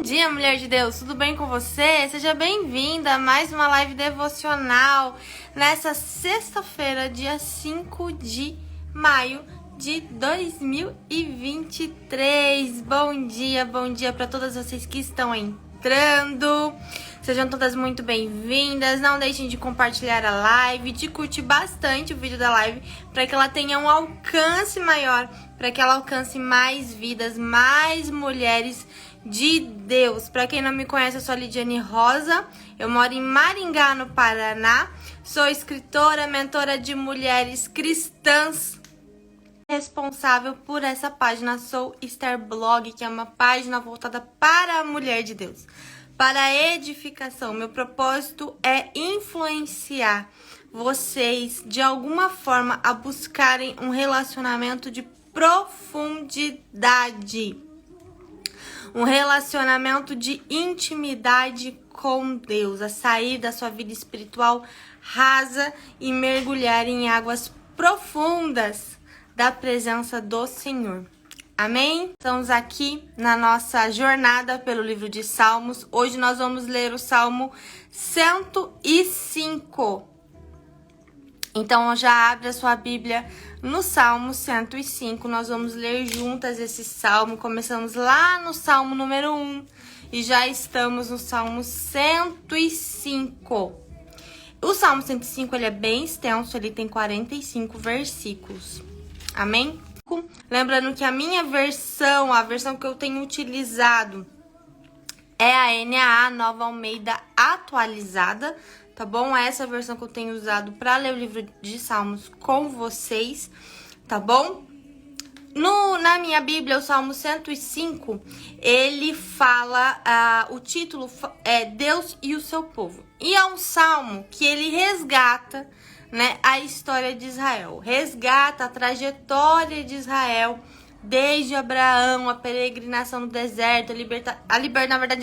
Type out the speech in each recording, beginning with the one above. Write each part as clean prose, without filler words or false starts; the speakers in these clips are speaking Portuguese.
dia, mulher de Deus, tudo bem com você? Seja bem-vinda a mais uma live devocional nessa sexta-feira, dia 5 de maio de 2023. Bom dia para todas vocês que estão entrando. Sejam todas muito bem-vindas. Não deixem de compartilhar a live, de curtir bastante o vídeo da live para que ela tenha um alcance maior, para que ela alcance mais vidas, mais mulheres de Deus. Para quem não me conhece, eu sou a Lidiane Rosa, eu moro em Maringá, no Paraná, sou escritora, mentora de mulheres cristãs, responsável por essa página Sou Star Blog, que é uma página voltada para a mulher de Deus, para a edificação. Meu propósito é influenciar vocês de alguma forma a buscarem um relacionamento de profundidade, um relacionamento de intimidade com Deus, a sair da sua vida espiritual rasa e mergulhar em águas profundas da presença do Senhor. Amém? Estamos aqui na nossa jornada pelo livro de Salmos. Hoje nós vamos ler o Salmo 105. Então já abre a sua Bíblia no Salmo 105. Nós vamos ler juntas esse salmo. Começamos lá no Salmo número 1 e já estamos no Salmo 105. O Salmo 105 ele é bem extenso, ele tem 45 versículos. Amém? Lembrando que a minha versão, a versão que eu tenho utilizado é a NAA Nova Almeida atualizada, tá bom? Essa é a versão que eu tenho usado para ler o livro de Salmos com vocês, tá bom? Na minha Bíblia, o Salmo 105, ele fala, o título é Deus e o seu povo. E é um salmo que ele resgata, né, a história de Israel, resgata a trajetória de Israel desde Abraão, a peregrinação no deserto, a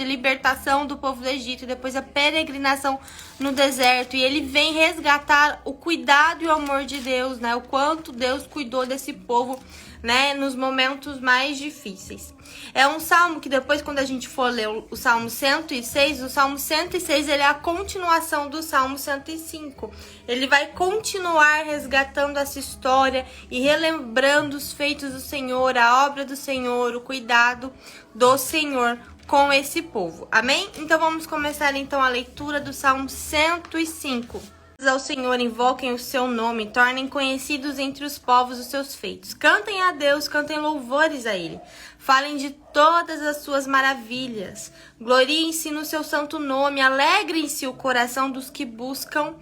libertação do povo do Egito, e depois a peregrinação no deserto. E ele vem resgatar o cuidado e o amor de Deus, né, o quanto Deus cuidou desse povo, né, nos momentos mais difíceis. É um salmo que depois, quando a gente for ler o Salmo 106, o Salmo 106 ele é a continuação do Salmo 105. Ele vai continuar resgatando essa história e relembrando os feitos do Senhor, a obra do Senhor, o cuidado do Senhor com esse povo. Amém? Então vamos começar então a leitura do Salmo 105. Ao Senhor, invoquem o seu nome, tornem conhecidos entre os povos os seus feitos. Cantem a Deus, cantem louvores a Ele. Falem de todas as suas maravilhas. Gloriem-se no seu santo nome, alegrem-se o coração dos que buscam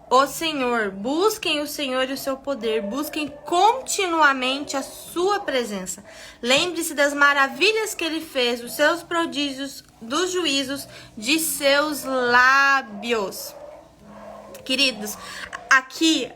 o Senhor. Busquem o Senhor e o seu poder, busquem continuamente a sua presença. Lembre-se das maravilhas que Ele fez, os seus prodígios, dos juízos de seus lábios. Queridos, aqui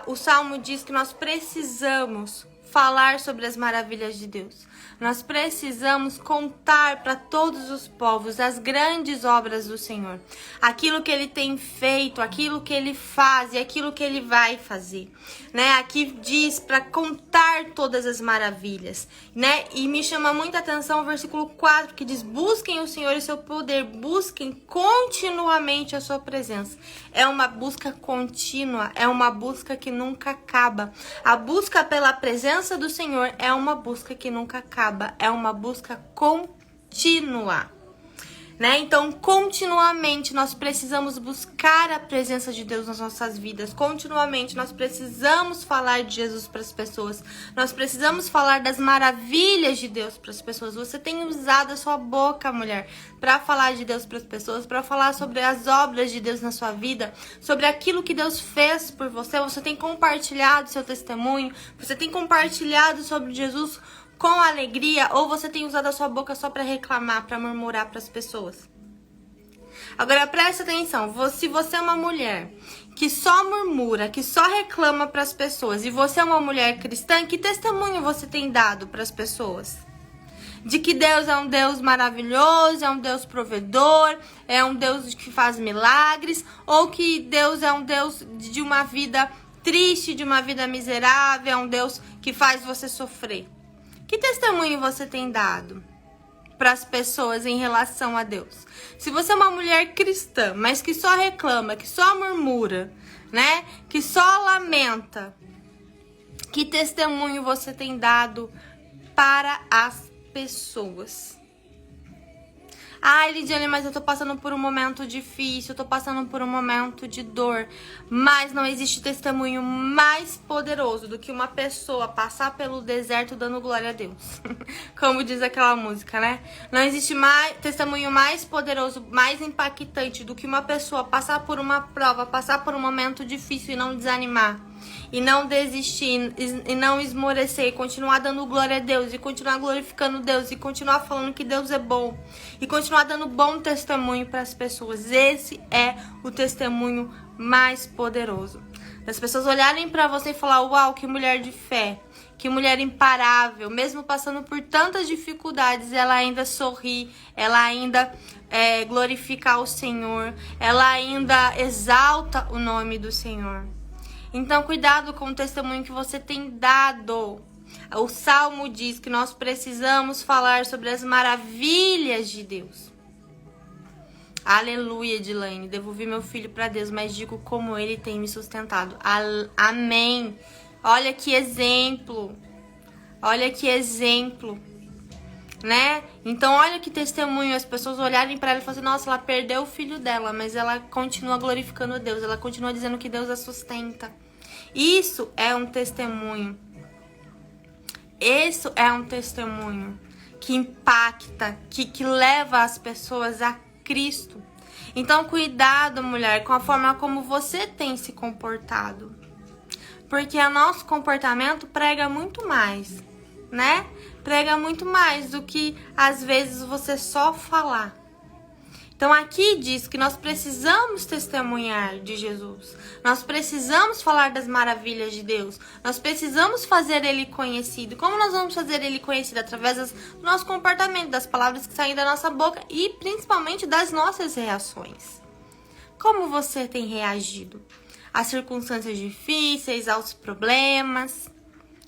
o Salmo diz que nós precisamos falar sobre as maravilhas de Deus. Nós precisamos contar para todos os povos as grandes obras do Senhor. Aquilo que Ele tem feito, aquilo que Ele faz e aquilo que Ele vai fazer, né? Aqui diz para contar todas as maravilhas, né? E me chama muita atenção o versículo 4, que diz: busquem o Senhor e o seu poder, busquem continuamente a sua presença. É uma busca contínua, é uma busca que nunca acaba. A busca pela presença do Senhor é uma busca que nunca acaba. É uma busca contínua, né? Então, continuamente nós precisamos buscar a presença de Deus nas nossas vidas. Continuamente nós precisamos falar de Jesus para as pessoas. Nós precisamos falar das maravilhas de Deus para as pessoas. Você tem usado a sua boca, mulher, para falar de Deus para as pessoas, para falar sobre as obras de Deus na sua vida, sobre aquilo que Deus fez por você. Você tem compartilhado seu testemunho, você tem compartilhado sobre Jesus com alegria, ou você tem usado a sua boca só para reclamar, para murmurar para as pessoas? Agora presta atenção, se você é uma mulher que só murmura, que só reclama para as pessoas, e você é uma mulher cristã, que testemunho você tem dado para as pessoas? De que Deus é um Deus maravilhoso, é um Deus provedor, é um Deus que faz milagres, ou que Deus é um Deus de uma vida triste, de uma vida miserável, é um Deus que faz você sofrer? Que testemunho você tem dado? para as pessoas em relação a Deus? Se você é uma mulher cristã, mas que só reclama, que só murmura, né? Que só lamenta, que testemunho você tem dado para as pessoas? Ai, Lidiane, mas eu tô passando por um momento difícil, eu tô passando por um momento de dor. Mas não existe testemunho mais poderoso do que uma pessoa passar pelo deserto dando glória a Deus. Como diz aquela música, né? Não existe testemunho mais poderoso, mais impactante do que uma pessoa passar por uma prova, passar por um momento difícil e não desanimar. E não desistir, e não esmorecer, e continuar dando glória a Deus, e continuar glorificando Deus, e continuar falando que Deus é bom, e continuar dando bom testemunho para as pessoas. Esse é o testemunho mais poderoso. As pessoas olharem para você e falar: uau, que mulher de fé, que mulher imparável, mesmo passando por tantas dificuldades, ela ainda sorri, ela ainda glorifica o Senhor, ela ainda exalta o nome do Senhor. Então, cuidado com o testemunho que você tem dado. O Salmo diz que nós precisamos falar sobre as maravilhas de Deus. Aleluia, Edilane. Devolvi meu filho para Deus, mas digo como ele tem me sustentado. Amém. Olha que exemplo. Olha que exemplo. Né? Então, olha que testemunho. As pessoas olharem para ela e falarem: nossa, ela perdeu o filho dela, mas ela continua glorificando Deus. Ela continua dizendo que Deus a sustenta. Isso é um testemunho. Isso é um testemunho que impacta, que leva as pessoas a Cristo. Então, cuidado, mulher, com a forma como você tem se comportado. Porque o nosso comportamento prega muito mais, né? Prega muito mais do que, às vezes, você só falar. Então, aqui diz que nós precisamos testemunhar de Jesus. Nós precisamos falar das maravilhas de Deus. Nós precisamos fazer Ele conhecido. Como nós vamos fazer Ele conhecido? Através do nosso comportamento, das palavras que saem da nossa boca e, principalmente, das nossas reações. Como você tem reagido às circunstâncias difíceis, aos problemas?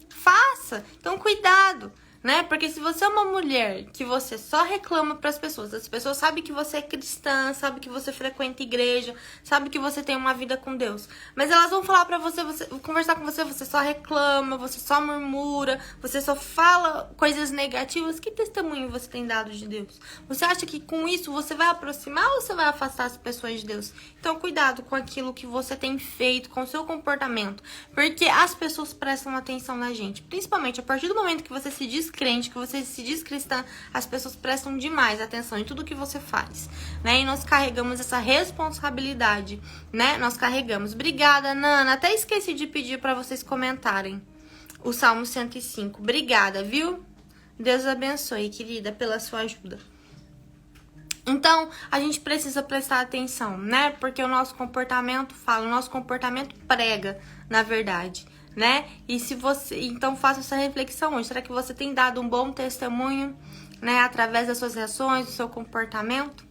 Faça. Então, cuidado. Né? Porque se você é uma mulher que você só reclama para as pessoas sabem que você é cristã, sabem que você frequenta igreja, sabem que você tem uma vida com Deus, mas elas vão falar para você conversar com você só reclama, você só murmura, você só fala coisas negativas. Que testemunho você tem dado de Deus? Você acha que com isso você vai aproximar ou você vai afastar as pessoas de Deus? Então, cuidado com aquilo que você tem feito, com o seu comportamento, porque as pessoas prestam atenção na gente, principalmente a partir do momento que você se diz crente, que você se diz cristã, as pessoas prestam demais atenção em tudo que você faz, né? E nós carregamos essa responsabilidade, né? Nós carregamos. Obrigada, Nana. Até esqueci de pedir para vocês comentarem o Salmo 105. Obrigada, viu? Deus abençoe, querida, pela sua ajuda. Então, a gente precisa prestar atenção, né? Porque o nosso comportamento fala, o nosso comportamento prega, na verdade, né? E se você, então faça essa reflexão hoje. Será que você tem dado um bom testemunho, né, através das suas reações, do seu comportamento?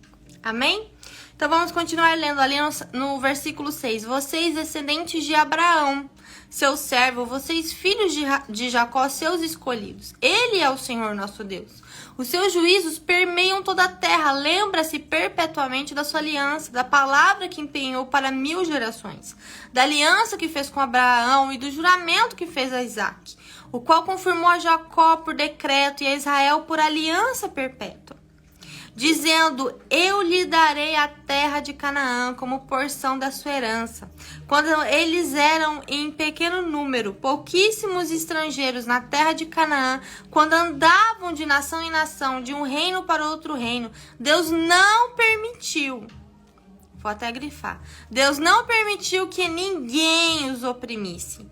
Amém? Então vamos continuar lendo ali no versículo 6. Vocês, descendentes de Abraão, seu servo, vocês, filhos de Jacó, seus escolhidos. Ele é o Senhor nosso Deus. Os seus juízos permeiam toda a terra. Lembra-se perpetuamente da sua aliança, da palavra que empenhou para 1000 gerações, da aliança que fez com Abraão e do juramento que fez a Isaque, o qual confirmou a Jacó por decreto e a Israel por aliança perpétua, dizendo: eu lhe darei a terra de Canaã como porção da sua herança. Quando eles eram em pequeno número, pouquíssimos estrangeiros na terra de Canaã, quando andavam de nação em nação, de um reino para outro reino, Deus não permitiu, vou até grifar, Deus não permitiu que ninguém os oprimisse.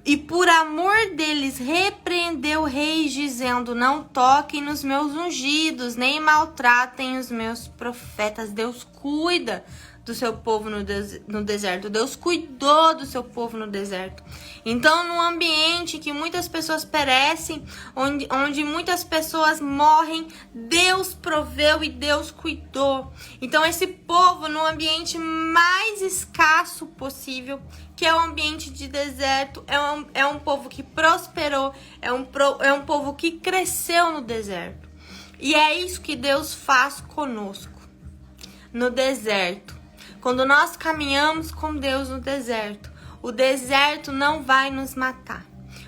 E por amor deles repreendeu reis, dizendo: não toquem nos meus ungidos, nem maltratem os meus profetas. Deus cuida do seu povo no deserto. Deus cuidou do seu povo no deserto. Então, num ambiente que muitas pessoas perecem, onde muitas pessoas morrem, Deus proveu e Deus cuidou. Então, esse povo, no ambiente mais escasso possível, que é o ambiente de deserto, é um povo que prosperou, é um povo que cresceu no deserto. E é isso que Deus faz conosco no deserto. Quando nós caminhamos com Deus no deserto, o deserto não vai nos matar.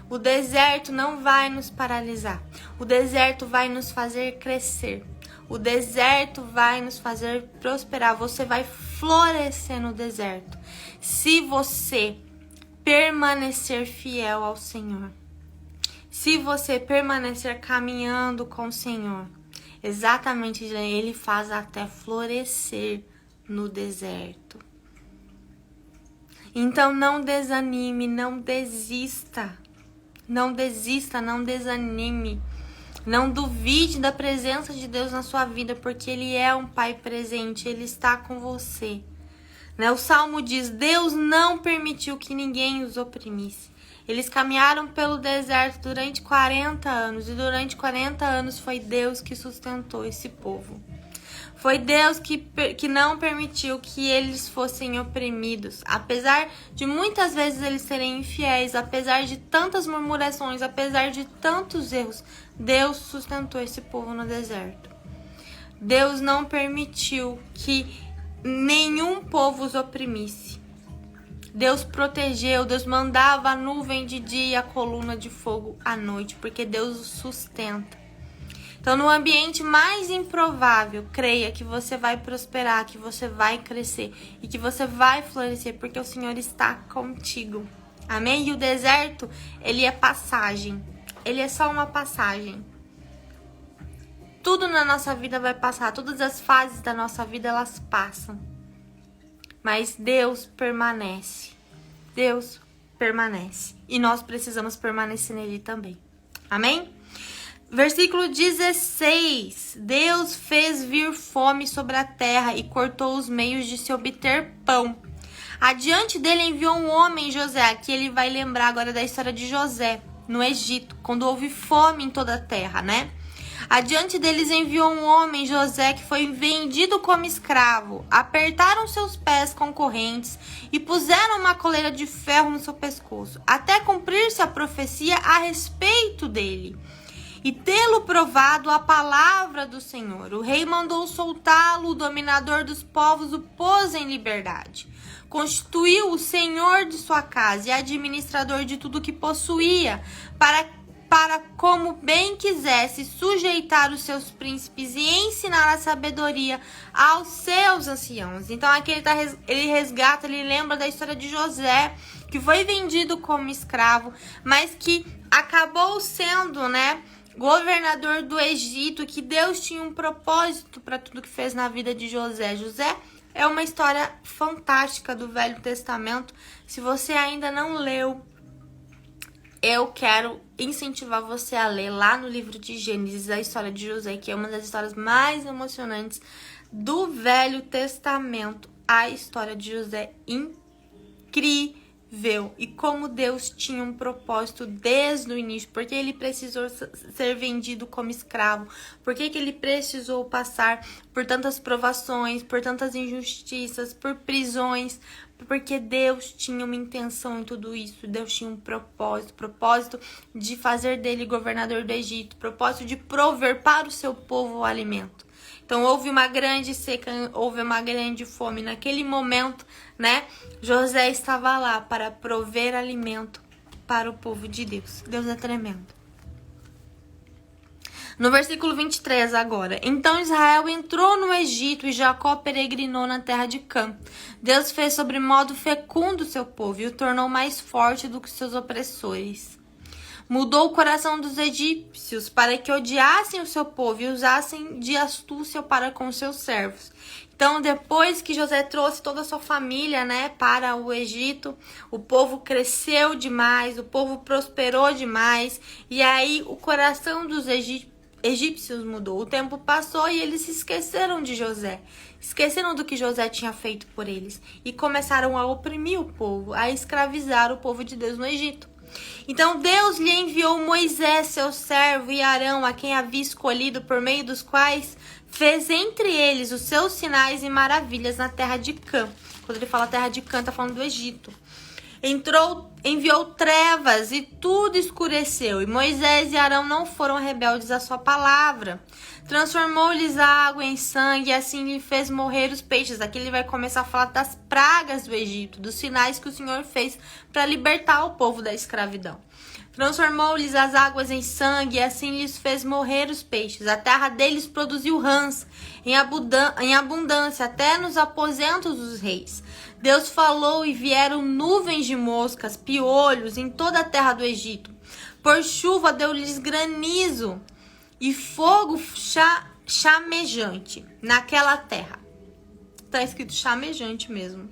O deserto não vai nos paralisar. O deserto vai nos fazer crescer. O deserto vai nos fazer prosperar. Você vai florescer no deserto se você permanecer fiel ao Senhor. Se você permanecer caminhando com o Senhor. Exatamente, Ele faz até florescer no deserto. Então não desanime, não desista. Não desista, não desanime. Não duvide da presença de Deus na sua vida, porque Ele é um Pai presente, Ele está com você. O Salmo diz, Deus não permitiu que ninguém os oprimisse. Eles caminharam pelo deserto durante 40 anos, e durante 40 anos foi Deus que sustentou esse povo. Foi Deus que não permitiu que eles fossem oprimidos. Apesar de muitas vezes eles serem infiéis, apesar de tantas murmurações, apesar de tantos erros, Deus sustentou esse povo no deserto. Deus não permitiu que nenhum povo os oprimisse. Deus protegeu, Deus mandava a nuvem de dia e a coluna de fogo à noite, porque Deus os sustenta. Então, no ambiente mais improvável, creia que você vai prosperar, que você vai crescer e que você vai florescer, porque o Senhor está contigo. Amém? E o deserto, ele é passagem. Ele é só uma passagem. Tudo na nossa vida vai passar, todas as fases da nossa vida, elas passam. Mas Deus permanece. Deus permanece. E nós precisamos permanecer nele também. Amém? Versículo 16. Deus fez vir fome sobre a terra e cortou os meios de se obter pão. Adiante dele enviou um homem, José. Aqui ele vai lembrar agora da história de José, no Egito, quando houve fome em toda a terra, né? Adiante deles enviou um homem, José, que foi vendido como escravo. Apertaram seus pés com correntes e puseram uma coleira de ferro no seu pescoço, até cumprir-se a profecia a respeito dele. E tê-lo provado a palavra do Senhor. O rei mandou soltá-lo, o dominador dos povos o pôs em liberdade. Constituiu o senhor de sua casa e administrador de tudo que possuía, para como bem quisesse sujeitar os seus príncipes e ensinar a sabedoria aos seus anciãos. Então aqui ele resgata, ele lembra da história de José, que foi vendido como escravo, mas que acabou sendo, governador do Egito, que Deus tinha um propósito para tudo que fez na vida de José. José é uma história fantástica do Velho Testamento. Se você ainda não leu, eu quero incentivar você a ler lá no livro de Gênesis a história de José, que é uma das histórias mais emocionantes do Velho Testamento. A história de José incrível. E como Deus tinha um propósito desde o início, porque ele precisou ser vendido como escravo, porque ele precisou passar por tantas provações, por tantas injustiças, por prisões, porque Deus tinha uma intenção em tudo isso. Deus tinha um propósito de fazer dele governador do Egito, propósito de prover para o seu povo o alimento. Então houve uma grande seca, houve uma grande fome. Naquele momento, José estava lá para prover alimento para o povo de Deus. Deus é tremendo. No versículo 23 agora. Então Israel entrou no Egito e Jacó peregrinou na terra de Cã. Deus fez sobre modo fecundo o seu povo e o tornou mais forte do que seus opressores. Mudou o coração dos egípcios para que odiassem o seu povo e usassem de astúcia para com seus servos. Então, depois que José trouxe toda a sua família, para o Egito, o povo cresceu demais, o povo prosperou demais, e aí o coração dos egípcios mudou. O tempo passou e eles se esqueceram de José. Esqueceram do que José tinha feito por eles e começaram a oprimir o povo, a escravizar o povo de Deus no Egito. Então Deus lhe enviou Moisés, seu servo, e Arão, a quem havia escolhido, por meio dos quais fez entre eles os seus sinais e maravilhas na terra de Cã. Quando ele fala terra de Cã, está falando do Egito. Enviou trevas e tudo escureceu. E Moisés e Arão não foram rebeldes à sua palavra. Transformou-lhes a água em sangue e assim lhe fez morrer os peixes. Aqui ele vai começar a falar das pragas do Egito, dos sinais que o Senhor fez para libertar o povo da escravidão. Transformou-lhes as águas em sangue e assim lhes fez morrer os peixes. A terra deles produziu rãs em abundância, até nos aposentos dos reis. Deus falou e vieram nuvens de moscas, piolhos em toda a terra do Egito. Por chuva deu-lhes granizo e fogo chamejante naquela terra. Está escrito chamejante mesmo.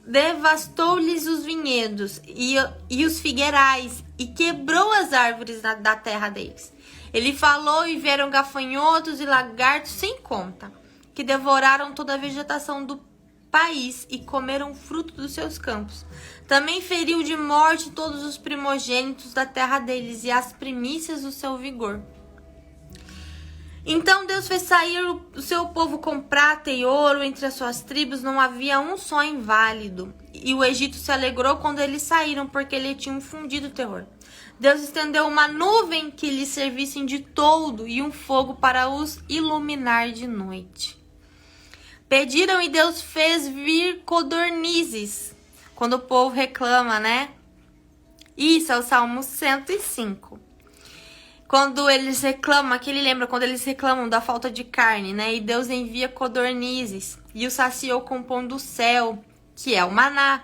Devastou-lhes os vinhedos e os figueirais e quebrou as árvores da terra deles. Ele falou e vieram gafanhotos e lagartos sem conta, que devoraram toda a vegetação do país e comeram fruto dos seus campos. Também feriu de morte todos os primogênitos da terra deles e as primícias do seu vigor. Então Deus fez sair o seu povo com prata e ouro, entre as suas tribos não havia um só inválido. E o Egito se alegrou quando eles saíram, porque ele tinha infundido terror. Deus estendeu uma nuvem que lhes servissem de toldo e um fogo para os iluminar de noite. Pediram e Deus fez vir codornizes. Quando o povo reclama, né? Isso é o Salmo 105. Quando eles reclamam, aqui ele lembra quando eles reclamam da falta de carne, né? E Deus envia codornizes e o saciou com o pão do céu, que é o maná.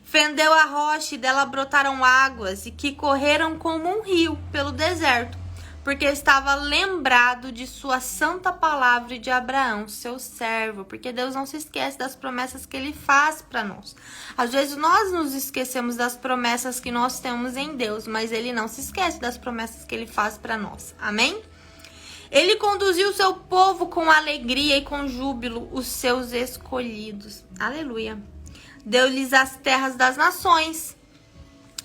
Fendeu a rocha e dela brotaram águas e que correram como um rio pelo deserto, porque estava lembrado de sua santa palavra e de Abraão, seu servo, porque Deus não se esquece das promessas que ele faz para nós. Às vezes nós nos esquecemos das promessas que nós temos em Deus, mas ele não se esquece das promessas que ele faz para nós. Amém? Ele conduziu o seu povo com alegria e com júbilo, os seus escolhidos. Aleluia. Deu-lhes as terras das nações,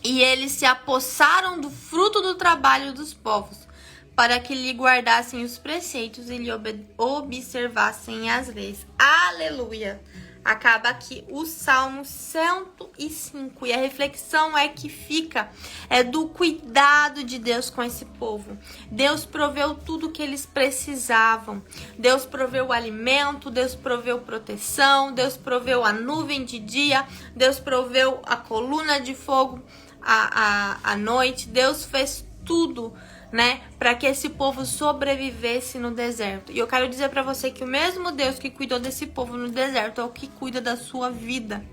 e eles se apossaram do fruto do trabalho dos povos, para que lhe guardassem os preceitos e lhe observassem as leis. Aleluia! Acaba aqui o Salmo 105. E a reflexão é do cuidado de Deus com esse povo. Deus proveu tudo o que eles precisavam. Deus proveu o alimento, Deus proveu proteção, Deus proveu a nuvem de dia, Deus proveu a coluna de fogo à noite. Deus fez tudo, né, para que esse povo sobrevivesse no deserto. E eu quero dizer para você que o mesmo Deus que cuidou desse povo no deserto é o que cuida da sua vida.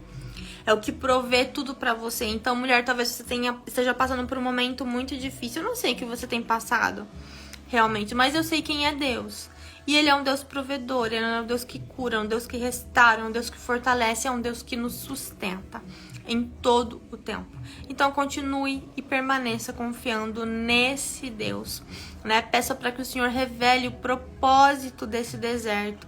É o que provê tudo para você. Então, mulher, talvez você esteja passando por um momento muito difícil. Eu não sei o que você tem passado, realmente, mas eu sei quem é Deus. E ele é um Deus provedor, ele é um Deus que cura, um Deus que restaura, um Deus que fortalece, é um Deus que nos sustenta em todo o tempo. Então continue e permaneça confiando nesse Deus, né? Peça para que o Senhor revele o propósito desse deserto.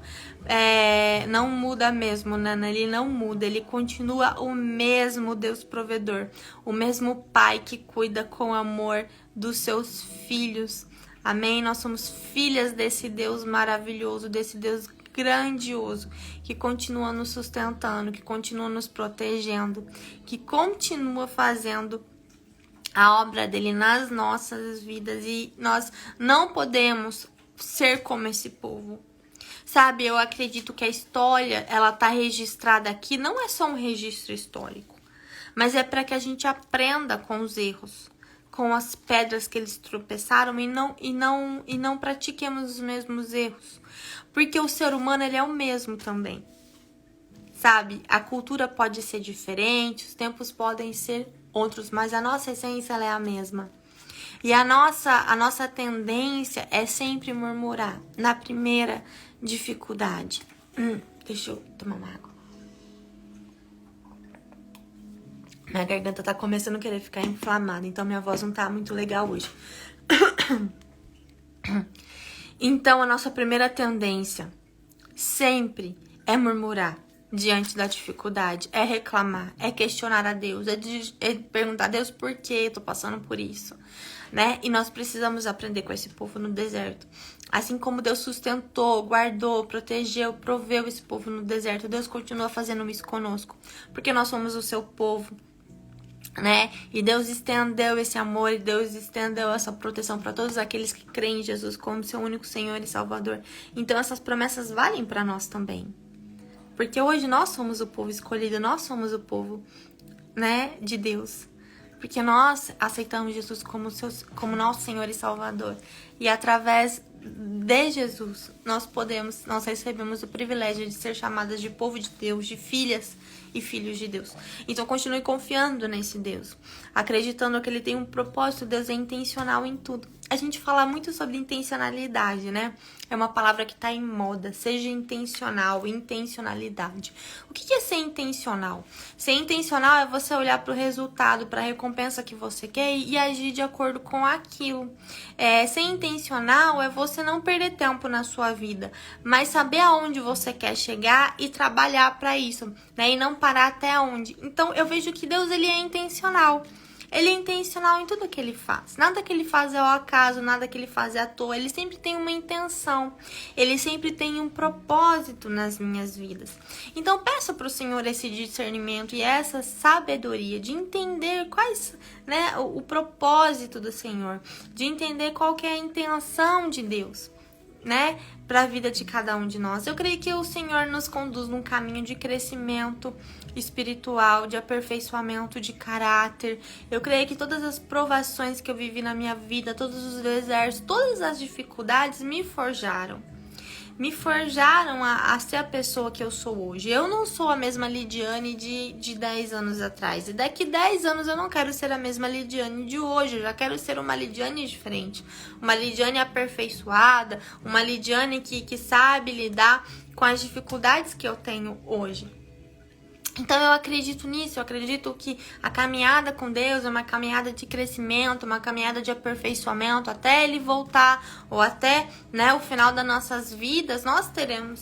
Não muda mesmo, né? Ele não muda, ele continua o mesmo Deus provedor, o mesmo Pai que cuida com amor dos seus filhos. Amém? Nós somos filhas desse Deus maravilhoso, desse Deus grandioso, que continua nos sustentando, que continua nos protegendo, que continua fazendo a obra dele nas nossas vidas. E nós não podemos ser como esse povo. Sabe, eu acredito que a história, ela tá registrada aqui, não é só um registro histórico, mas é para que a gente aprenda com os erros, com as pedras que eles tropeçaram e não pratiquemos os mesmos erros. Porque o ser humano, ele é o mesmo também. Sabe? A cultura pode ser diferente, os tempos podem ser outros, mas a nossa essência, ela é a mesma. E a nossa tendência é sempre murmurar na primeira dificuldade. Deixa eu tomar uma água. Minha garganta tá começando a querer ficar inflamada, então minha voz não tá muito legal hoje. Então, a nossa primeira tendência sempre é murmurar diante da dificuldade, é reclamar, é questionar a Deus, é perguntar a Deus por que eu tô passando por isso, né? E nós precisamos aprender com esse povo no deserto. Assim como Deus sustentou, guardou, protegeu, proveu esse povo no deserto, Deus continua fazendo isso conosco, porque nós somos o seu povo. né? E Deus estendeu esse amor, e Deus estendeu essa proteção para todos aqueles que creem em Jesus como seu único Senhor e Salvador. Então essas promessas valem para nós também. Porque hoje nós somos o povo escolhido, nós somos o povo, né, de Deus. Porque nós aceitamos Jesus como nosso Senhor e Salvador. E através de Jesus, nós recebemos o privilégio de ser chamadas de povo de Deus, de filhas e filhos de Deus. Então continue confiando nesse Deus, acreditando que ele tem um propósito. Deus é intencional em tudo. A gente fala muito sobre intencionalidade, né? É uma palavra que tá em moda. Seja intencional, intencionalidade. O que é ser intencional? Ser intencional é você olhar para o resultado, para a recompensa que você quer e agir de acordo com aquilo. Ser intencional é você não perder tempo na sua vida, mas saber aonde você quer chegar e trabalhar para isso, né? E não parar até onde. Então eu vejo que Deus, ele é intencional. Ele é intencional em tudo que ele faz. Nada que ele faz é ao acaso, nada que ele faz é à toa. Ele sempre tem uma intenção. Ele sempre tem um propósito nas minhas vidas. Então peço para o Senhor esse discernimento e essa sabedoria de entender quais, né, o propósito do Senhor, de entender qual que é a intenção de Deus, né, para a vida de cada um de nós. Eu creio que o Senhor nos conduz num caminho de crescimento espiritual, de aperfeiçoamento de caráter. Eu creio que todas as provações que eu vivi na minha vida, todos os desertos, todas as dificuldades me forjaram a ser a pessoa que eu sou hoje. Eu não sou a mesma Lidiane de 10 anos atrás. E daqui 10 anos eu não quero ser a mesma Lidiane de hoje. Eu já quero ser uma Lidiane diferente. Uma Lidiane aperfeiçoada. Uma Lidiane que sabe lidar com as dificuldades que eu tenho hoje. Então eu acredito nisso, eu acredito que a caminhada com Deus é uma caminhada de crescimento, uma caminhada de aperfeiçoamento até Ele voltar, ou até, né, o final das nossas vidas, nós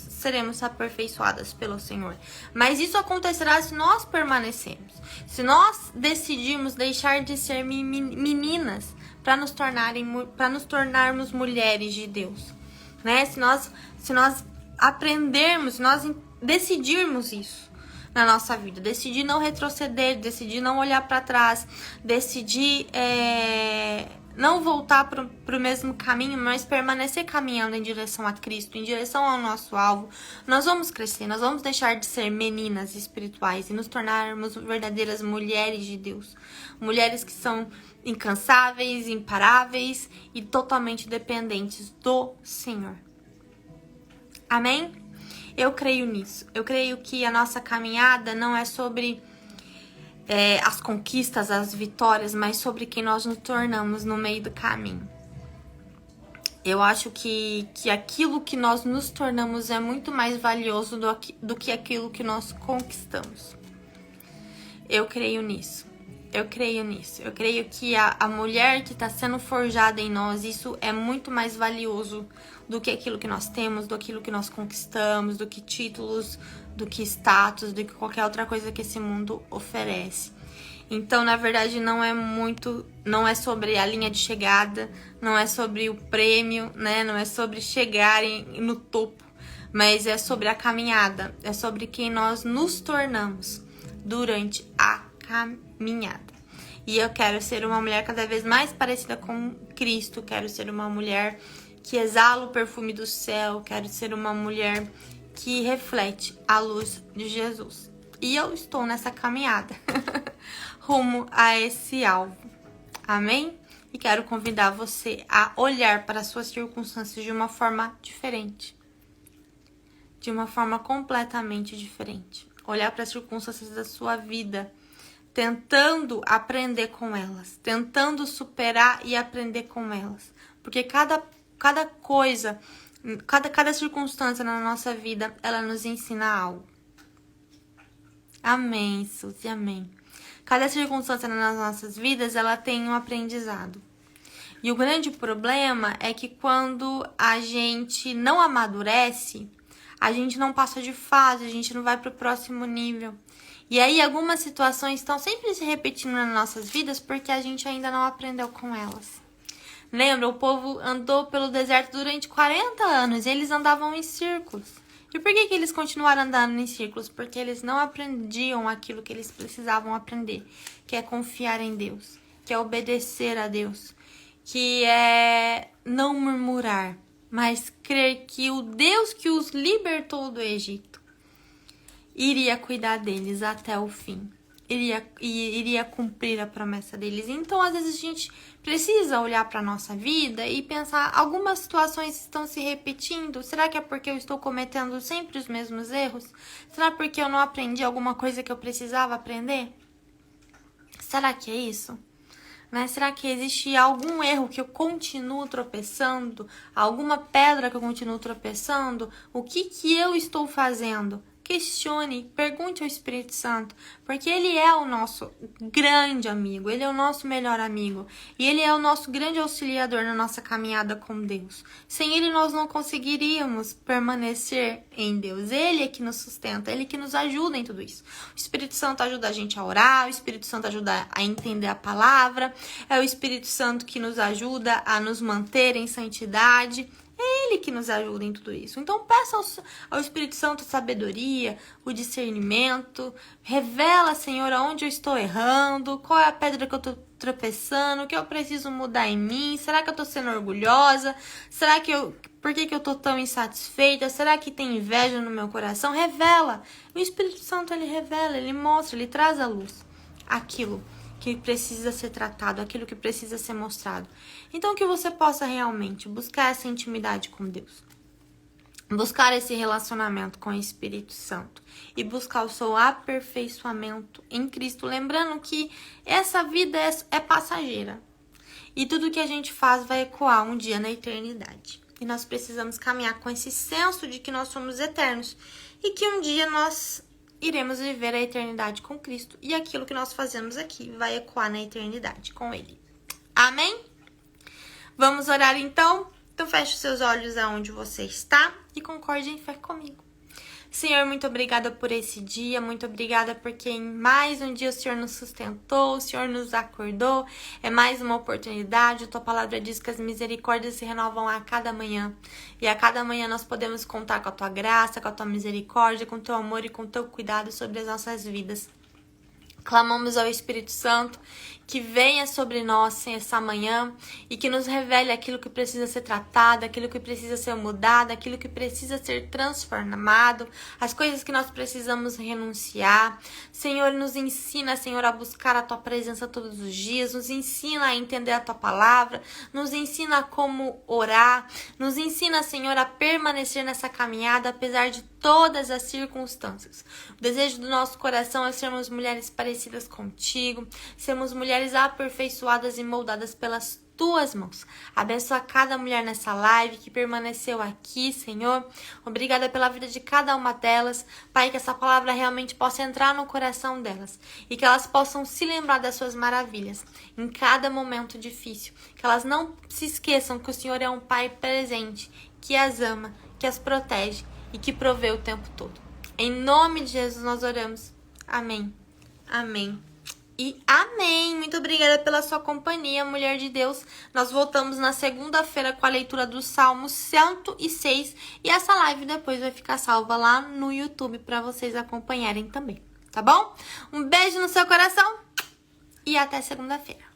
seremos aperfeiçoadas pelo Senhor. Mas isso acontecerá se nós permanecermos, se nós decidirmos deixar de ser meninas para nos tornarmos mulheres de Deus, né? Se nós aprendermos, se nós decidirmos isso na nossa vida, decidir não retroceder, decidir não olhar para trás, decidir não voltar para o mesmo caminho, mas permanecer caminhando em direção a Cristo, em direção ao nosso alvo, nós vamos crescer, nós vamos deixar de ser meninas espirituais e nos tornarmos verdadeiras mulheres de Deus, mulheres que são incansáveis, imparáveis e totalmente dependentes do Senhor. Amém? Eu creio nisso. Eu creio que a nossa caminhada não é sobre as conquistas, as vitórias, mas sobre quem nós nos tornamos no meio do caminho. Eu acho que aquilo que nós nos tornamos é muito mais valioso do que aquilo que nós conquistamos. Eu creio nisso. Eu creio nisso. Eu creio que a mulher que está sendo forjada em nós, isso é muito mais valioso do que aquilo que nós temos, do aquilo que nós conquistamos, do que títulos, do que status, do que qualquer outra coisa que esse mundo oferece. Então, na verdade, não é sobre a linha de chegada, não é sobre o prêmio, né? Não é sobre chegarem no topo, mas é sobre a caminhada, é sobre quem nós nos tornamos durante a caminhada. E eu quero ser uma mulher cada vez mais parecida com Cristo, quero ser uma mulher que exala o perfume do céu, quero ser uma mulher que reflete a luz de Jesus. E eu estou nessa caminhada rumo a esse alvo. Amém? E quero convidar você a olhar para as suas circunstâncias de uma forma diferente. De uma forma completamente diferente. Olhar para as circunstâncias da sua vida, tentando aprender com elas, tentando superar e aprender com elas. Porque cada coisa, cada circunstância na nossa vida, ela nos ensina algo. Amém, Suzy, amém. Cada circunstância nas nossas vidas, ela tem um aprendizado. E o grande problema é que quando a gente não amadurece, a gente não passa de fase, a gente não vai para o próximo nível. E aí algumas situações estão sempre se repetindo nas nossas vidas porque a gente ainda não aprendeu com elas. Lembra, o povo andou pelo deserto durante 40 anos e eles andavam em círculos. E por que eles continuaram andando em círculos? Porque eles não aprendiam aquilo que eles precisavam aprender, que é confiar em Deus, que é obedecer a Deus, que é não murmurar, mas crer que o Deus que os libertou do Egito iria cuidar deles até o fim. Iria cumprir a promessa deles. Então, às vezes, a gente precisa olhar para a nossa vida e pensar, algumas situações estão se repetindo. Será que é porque eu estou cometendo sempre os mesmos erros? Será porque eu não aprendi alguma coisa que eu precisava aprender? Será que é isso? Né? Será que existe algum erro que eu continuo tropeçando? Alguma pedra que eu continuo tropeçando? O que eu estou fazendo? Questione, pergunte ao Espírito Santo, porque ele é o nosso grande amigo, ele é o nosso melhor amigo e ele é o nosso grande auxiliador na nossa caminhada com Deus. Sem ele nós não conseguiríamos permanecer em Deus. Ele é que nos sustenta, ele é que nos ajuda em tudo isso. O Espírito Santo ajuda a gente a orar, o Espírito Santo ajuda a entender a palavra, é o Espírito Santo que nos ajuda a nos manter em santidade. É Ele que nos ajuda em tudo isso. Então peça ao Espírito Santo a sabedoria, o discernimento. Revela, Senhor, aonde eu estou errando, qual é a pedra que eu estou tropeçando, o que eu preciso mudar em mim. Será que eu estou sendo orgulhosa? Por que eu estou tão insatisfeita? Será que tem inveja no meu coração? Revela. O Espírito Santo, ele revela, ele mostra, ele traz à luz aquilo que precisa ser tratado, aquilo que precisa ser mostrado. Então, que você possa realmente buscar essa intimidade com Deus, buscar esse relacionamento com o Espírito Santo e buscar o seu aperfeiçoamento em Cristo, lembrando que essa vida é passageira e tudo que a gente faz vai ecoar um dia na eternidade. E nós precisamos caminhar com esse senso de que nós somos eternos e que um dia nós iremos viver a eternidade com Cristo e aquilo que nós fazemos aqui vai ecoar na eternidade com Ele. Amém? Vamos orar então? Então feche os seus olhos aonde você está e concorde em fé comigo. Senhor, muito obrigada por esse dia, muito obrigada porque em mais um dia o Senhor nos sustentou, o Senhor nos acordou, é mais uma oportunidade, a Tua palavra diz que as misericórdias se renovam a cada manhã, e a cada manhã nós podemos contar com a Tua graça, com a Tua misericórdia, com o Teu amor e com o Teu cuidado sobre as nossas vidas. Clamamos ao Espírito Santo que venha sobre nós essa manhã e que nos revele aquilo que precisa ser tratado, aquilo que precisa ser mudado, aquilo que precisa ser transformado, as coisas que nós precisamos renunciar. Senhor, nos ensina, Senhor, a buscar a Tua presença todos os dias, nos ensina a entender a Tua palavra, nos ensina como orar, nos ensina, Senhor, a permanecer nessa caminhada apesar de todas as circunstâncias. O desejo do nosso coração é sermos mulheres parecidas contigo, sermos mulheres aperfeiçoadas e moldadas pelas Tuas mãos. Abençoa cada mulher nessa live que permaneceu aqui, Senhor. Obrigada pela vida de cada uma delas. Pai, que essa palavra realmente possa entrar no coração delas e que elas possam se lembrar das Suas maravilhas em cada momento difícil. Que elas não se esqueçam que o Senhor é um Pai presente, que as ama, que as protege e que provê o tempo todo. Em nome de Jesus nós oramos. Amém. Amém. E amém. Muito obrigada pela sua companhia, mulher de Deus. Nós voltamos na segunda-feira com a leitura do Salmo 106. E essa live depois vai ficar salva lá no YouTube para vocês acompanharem também, tá bom? Um beijo no seu coração e até segunda-feira.